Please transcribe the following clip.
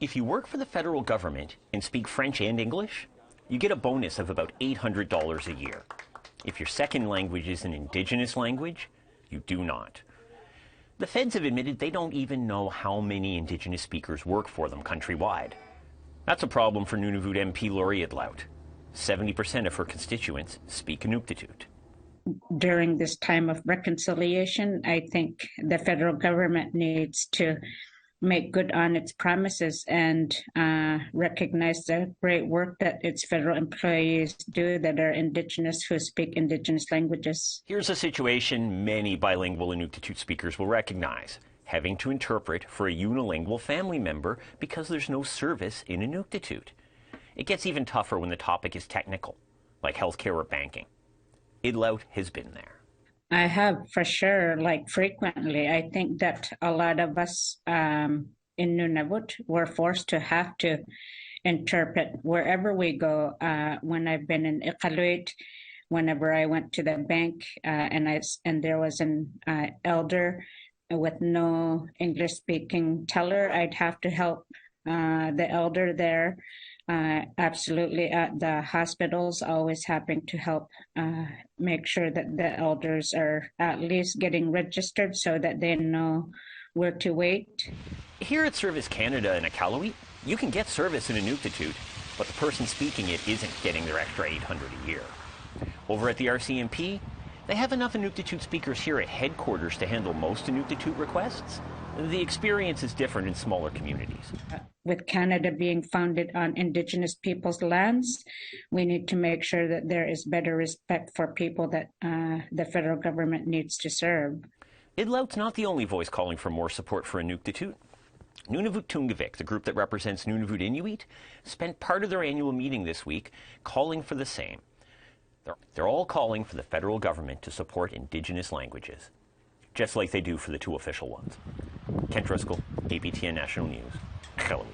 If you work for the federal government and speak French and English, you get a bonus of about $800 a year. If your second language is an Indigenous language, you do not. The feds have admitted they don't even know how many Indigenous speakers work for them countrywide. That's a problem for Nunavut MP Lori Idlout. 70% of her constituents speak Inuktitut. During this time of reconciliation, I think the federal government needs to make good on its promises and recognize the great work that its federal employees do that are Indigenous, who speak Indigenous languages. Here's a situation many bilingual Inuktitut speakers will recognize: having to interpret for a unilingual family member because there's no service in Inuktitut. It gets even tougher when the topic is technical, like healthcare or banking. Idlout has been there. I have, for sure, like frequently. I think that a lot of us in Nunavut were forced to have to interpret wherever we go. When I've been in Iqaluit, whenever I went to the bank and there was an elder with no English-speaking teller, I'd have to help the elder there. Absolutely, at the hospitals, always having to help make sure that the elders are at least getting registered so that they know where to wait. Here at Service Canada in Iqaluit, you can get service in Inuktitut, but the person speaking it isn't getting their extra $800 a year. Over at the RCMP, they have enough Inuktitut speakers here at headquarters to handle most Inuktitut requests. The experience is different in smaller communities. With Canada being founded on Indigenous people's lands, we need to make sure that there is better respect for people that the federal government needs to serve. Idlout's not the only voice calling for more support for Inuktitut. Nunavut Tungavik, the group that represents Nunavut Inuit, spent part of their annual meeting this week calling for the same. They're all calling for the federal government to support Indigenous languages, just like they do for the two official ones. Kent Driscoll, APTN National News, Iqaluit.